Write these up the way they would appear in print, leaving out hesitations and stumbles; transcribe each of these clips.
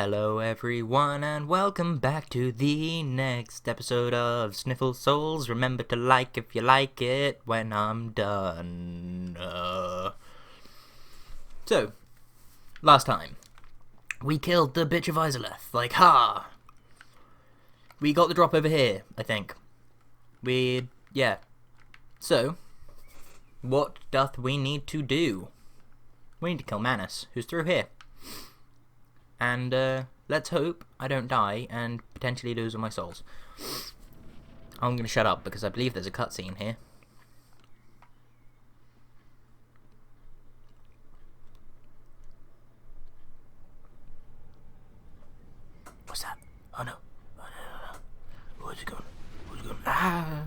Hello everyone and welcome back to the next episode of Sniffle Souls. Remember to like if you like it when I'm done. So, last time, we killed the bitch of Izalith. Like, ha! We got the drop over here, I think. Yeah. So, what doth we need to do? We need to kill Manus, who's through here. And let's hope I don't die and potentially lose all my souls. I'm going to shut up because I believe there's a cutscene here. What's that? Oh no. Oh no. Where's it going? Where's it going? Ah!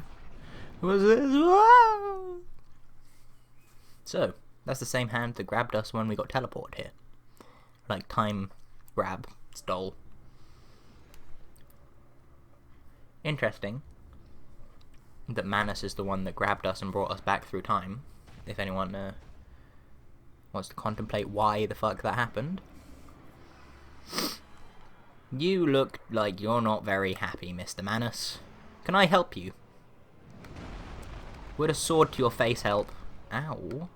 What's this? Ah! So, that's the same hand that grabbed us when we got teleported here. Like time grab, stole. Interesting that Manus is the one that grabbed us and brought us back through time. If anyone wants to contemplate why the fuck that happened. You look like you're not very happy, Mr. Manus. Can I help you? Would a sword to your face help? Ow.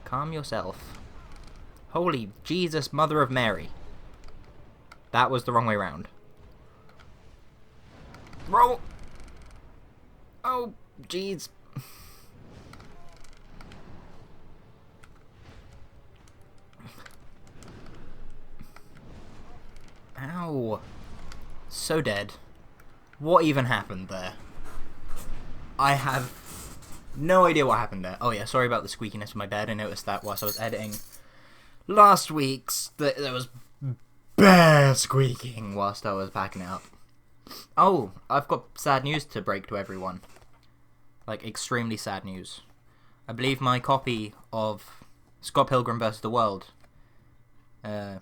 Calm yourself. Holy Jesus, Mother of Mary. That was the wrong way round. Roll! Oh, jeez. Ow. So dead. What even happened there? I have no idea what happened there. Oh yeah, sorry about the squeakiness of my bed. I noticed that whilst I was editing last week's, there was bear squeaking whilst I was packing it up. Oh, I've got sad news to break to everyone. Like, extremely sad news. I believe my copy of Scott Pilgrim vs. the World, you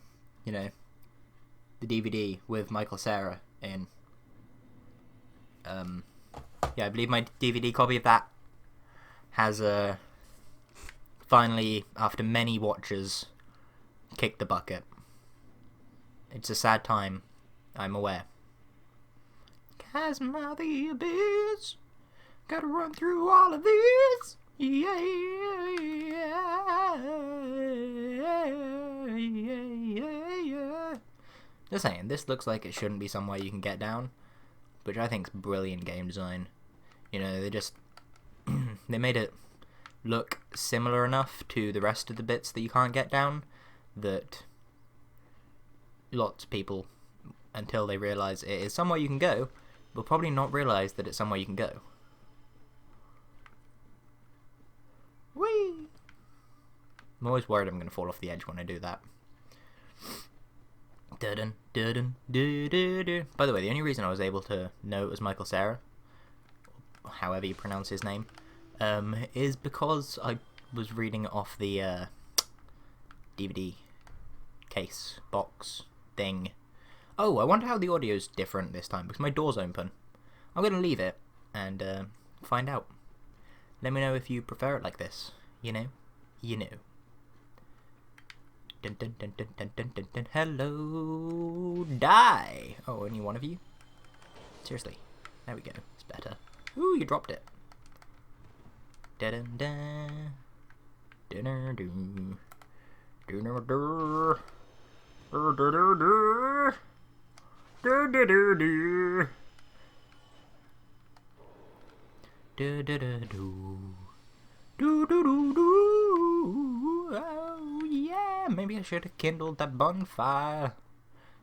know, the DVD with Michael Cera in, yeah, I believe my DVD copy of that has, finally, after many watches, kicked the bucket. It's a sad time, I'm aware. Chasm of the abyss, gotta run through all of this. Yeah. Just saying, this looks like it shouldn't be somewhere you can get down, which I think is brilliant game design. You know, they just they made it look similar enough to the rest of the bits that you can't get down that lots of people, until they realise it is somewhere you can go, will probably not realise that it's somewhere you can go. Whee! I'm always worried I'm going to fall off the edge when I do that. Dun dun dun. By the way, the only reason I was able to know it was Michael Cera, however you pronounce his name, is because I was reading it off the DVD case, box, thing. Oh, I wonder how the audio's different this time, because my door's open. I'm going to leave it and find out. Let me know if you prefer it like this. You know? You know. Dun dun dun dun dun dun dun dun. Hello, die! Oh, only one of you? Seriously. There we go. It's better. Ooh, you dropped it. Da dun dun. Dinner do. Dinner do. Do do do do. Do do do do. Do do do do. Do do do do. Oh yeah, maybe I should have kindled that bonfire.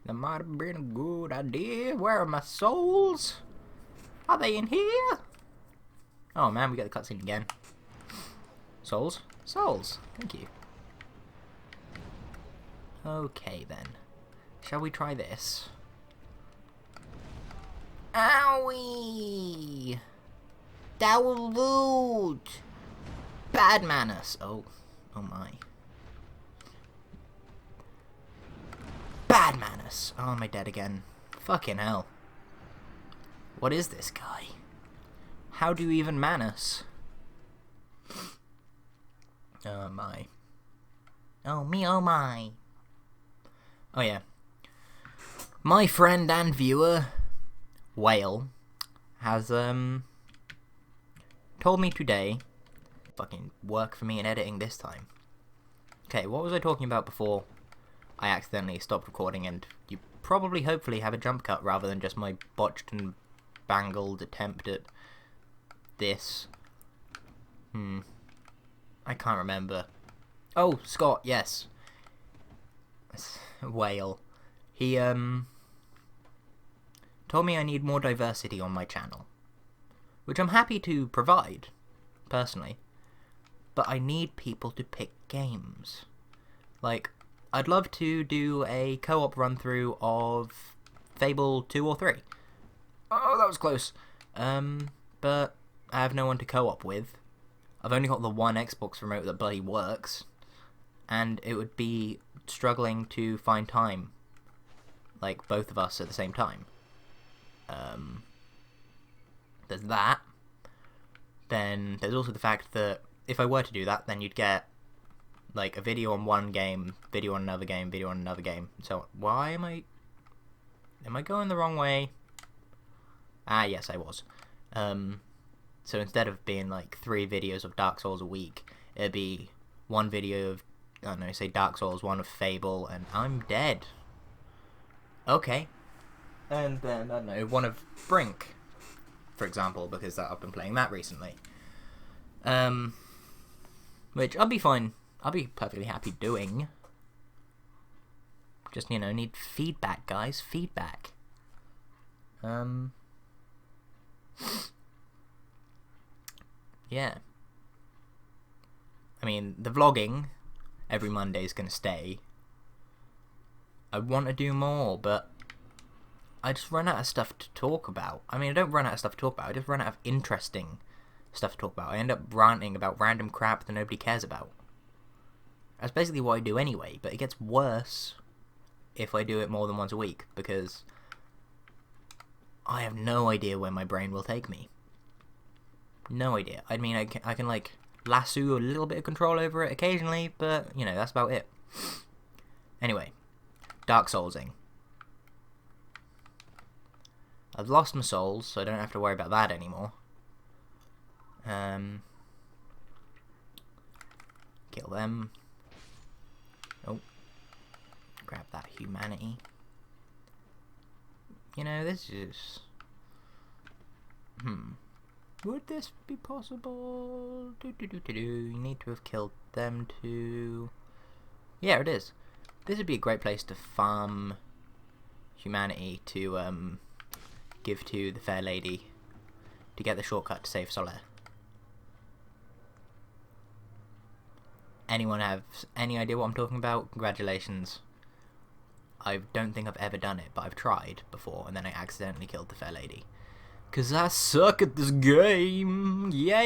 That might have been a good idea. Where are my souls? Are they in here? Oh man, we got the cutscene again. Souls? Souls. Thank you. Okay then. Shall we try this? Owie! Download! Bad Manus! Oh my. Bad Manus! Oh, am I dead again? Fucking hell. What is this guy? How do you even Manus? Oh my. Oh me, oh my. Oh yeah. My friend and viewer, Whale, has told me today, fucking work for me in editing this time. Okay, what was I talking about before I accidentally stopped recording and you probably hopefully have a jump cut rather than just my botched and bangled attempt at this. I can't remember. Oh, Scott, yes. Whale. He told me I need more diversity on my channel, which I'm happy to provide, personally, but I need people to pick games. Like, I'd love to do a co-op run-through of Fable 2 or 3. Oh, that was close. But I have no one to co-op with. I've only got the one Xbox remote that bloody works, and it would be struggling to find time, like, both of us at the same time. There's that. Then there's also the fact that if I were to do that, then you'd get like a video on one game, video on another game, video on another game. So why am I going the wrong way? Ah, yes, I was. So instead of being like 3 videos of Dark Souls a week, it'd be one video of, I don't know, say Dark Souls, one of Fable, and I'm dead. Okay. And then, I don't know, one of Brink, for example, because I've been playing that recently. Which I'll be fine. I'll be perfectly happy doing. Just, you know, need feedback, guys. Feedback. Yeah. I mean, the vlogging every Monday is going to stay. I want to do more, but I just run out of stuff to talk about. I mean, I don't run out of stuff to talk about. I just run out of interesting stuff to talk about. I end up ranting about random crap that nobody cares about. That's basically what I do anyway, but it gets worse if I do it more than once a week, because I have no idea where my brain will take me. No idea. I mean, I can like lasso a little bit of control over it occasionally, but, you know, that's about it. Anyway, Dark Soulsing. I've lost my souls, so I don't have to worry about that anymore. Kill them. Oh. Grab that humanity. You know, this is... Would this be possible? You need to have killed them too. Yeah, it is. This would be a great place to farm humanity to give to the fair lady to get the shortcut to save Soler. Anyone have any idea what I'm talking about? Congratulations. I don't think I've ever done it, but I've tried before, and then I accidentally killed the fair lady. 'Cause I suck at this game. Yeah.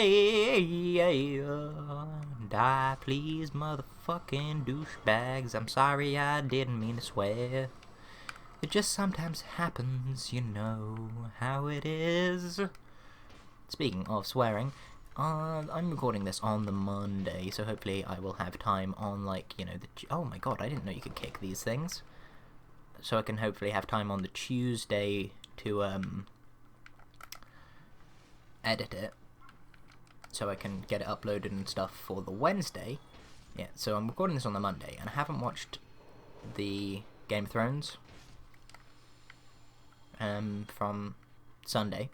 Die, please, motherfucking douchebags. I'm sorry, I didn't mean to swear. It just sometimes happens, you know how it is. Speaking of swearing, I'm recording this on the Monday, so hopefully I will have time on, like, you know, oh my god, I didn't know you could kick these things. So I can hopefully have time on the Tuesday to, edit it, so I can get it uploaded and stuff for the Wednesday. Yeah, so I'm recording this on the Monday, and I haven't watched the Game of Thrones from Sunday.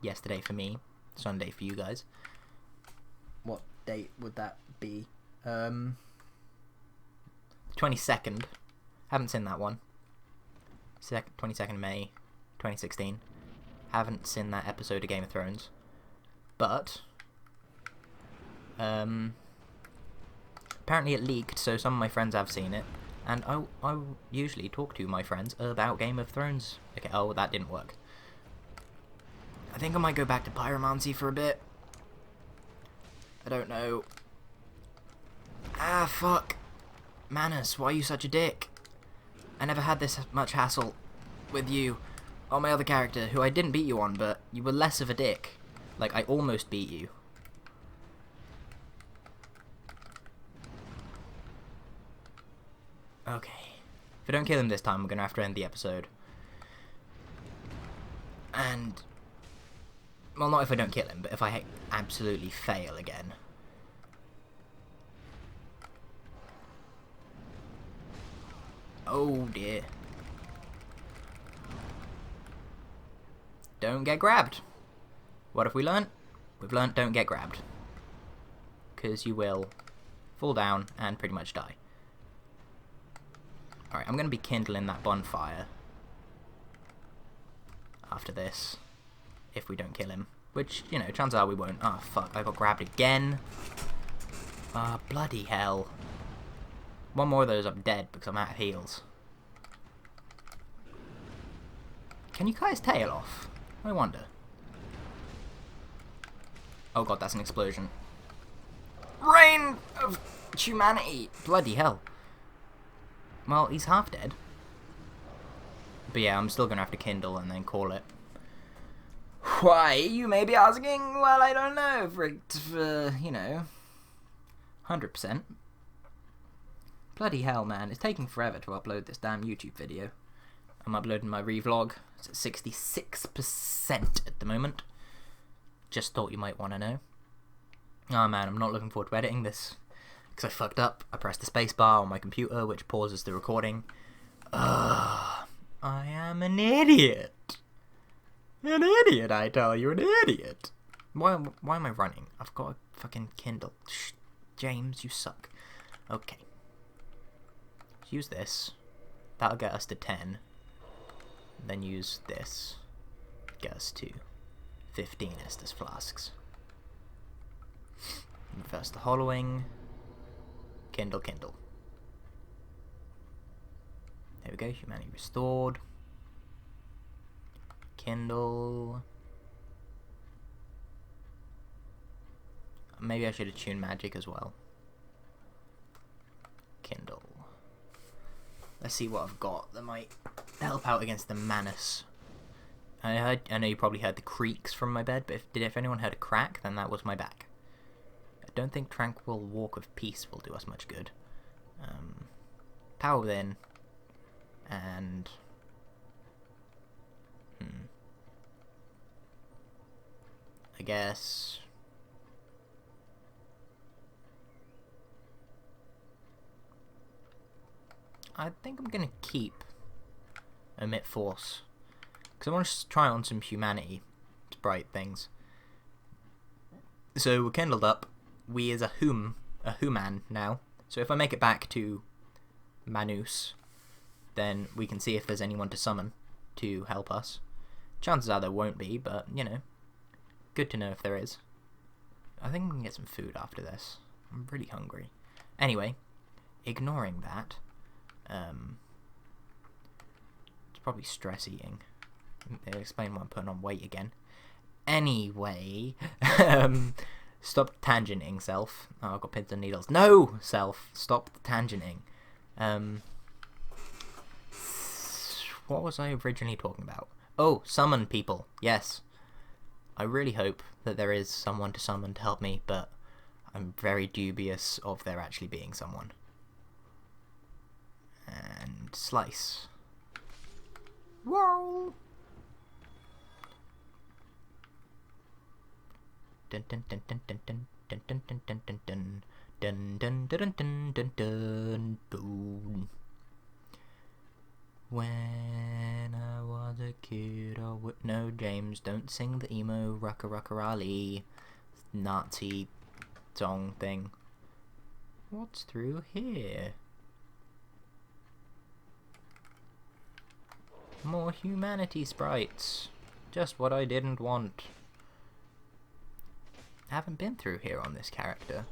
Yesterday for me, Sunday for you guys. What date would that be? 22nd. Haven't seen that one. 22nd May 2016. Haven't seen that episode of Game of Thrones, but apparently it leaked, so some of my friends have seen it, and I usually talk to my friends about Game of Thrones. Okay, oh, that didn't work. I think I might go back to pyromancy for a bit. I don't know. Ah, fuck. Manus, why are you such a dick? I never had this much hassle with you. On my other character, who I didn't beat you on, but you were less of a dick. Like, I almost beat you. Okay. If I don't kill him this time, we're going to have to end the episode. And... well, not if I don't kill him, but if I absolutely fail again. Oh dear. Don't get grabbed. What have we learnt? We've learnt don't get grabbed. Because you will fall down and pretty much die. Alright, I'm going to be kindling that bonfire after this, if we don't kill him. Which, you know, chances are we won't. Oh, fuck, I got grabbed again. Ah, bloody hell. One more of those, I'm dead because I'm out of heals. Can you cut his tail off? I wonder. Oh god, that's an explosion. Reign of humanity! Bloody hell. Well, he's half dead. But yeah, I'm still going to have to kindle and then call it. Why, you may be asking? Well, I don't know. For you know, 100%. Bloody hell, man. It's taking forever to upload this damn YouTube video. I'm uploading my revlog. It's at 66% at the moment. Just thought you might want to know. Oh man, I'm not looking forward to editing this. Because I fucked up. I pressed the spacebar on my computer, which pauses the recording. I am an idiot. An idiot, I tell you, an idiot. Why am I running? I've got a fucking Kindle. Shh, James, you suck. Okay. Use this. That'll get us to 10. Then use this. Get us to 15 Estus flasks. Reverse the hollowing. Kindle, kindle. There we go, humanity restored. Kindle. Maybe I should attune magic as well. Kindle. Let's see what I've got that might help out against the Manus. I know you probably heard the creaks from my bed, but if anyone heard a crack, then that was my back. I don't think Tranquil Walk of Peace will do us much good. Power Within, and I guess I think I'm gonna keep Emit Force because I want to try on some humanity sprite things. So we're kindled up. We is a human now. So if I make it back to Manus, then we can see if there's anyone to summon to help us. Chances are there won't be, but you know, good to know if there is. I think we can get some food after this. I'm really hungry. Anyway, ignoring that, it's probably stress eating. It'll explain why I'm putting on weight again. Anyway, stop tangenting, self. Oh, I've got pins and needles. No, self, stop tangenting. What was I originally talking about? Oh, summon people. Yes. I really hope that there is someone to summon to help me, but I'm very dubious of there actually being someone. And slice. Whoa! Dun dun dun dun dun dun dun dun dun dun dun dun dun dun dun dun dun dun boom. When I was a kid, I would... No, James, don't sing the emo Rucka Rucka Ali Nazi song thing. What's through here? More humanity sprites. Just what I didn't want. I haven't been through here on this character.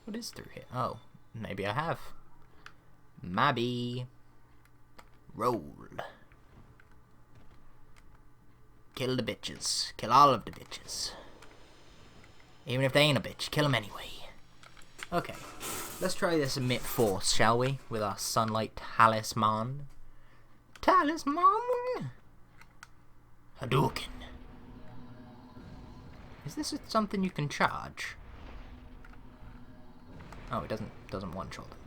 What is through here? Oh, maybe I have. Maybe. Roll. Kill the bitches. Kill all of the bitches. Even if they ain't a bitch, kill them anyway. Okay, let's try this Emit Force, shall we? With our Sunlight Talisman. Talisman! Hadouken. Is this something you can charge? Oh, it doesn't one-shot them.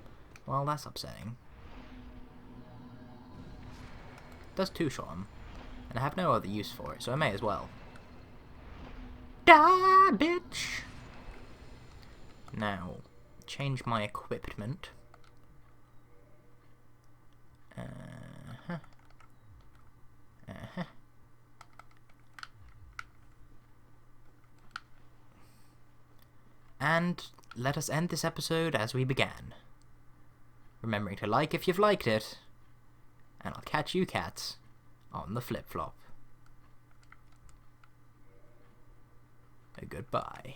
Well, that's upsetting. does two-shot him. And I have no other use for it, so I may as well. Die, bitch! Now, change my equipment. And let us end this episode as we began. Remembering to like if you've liked it. And I'll catch you cats on the flip-flop. Goodbye.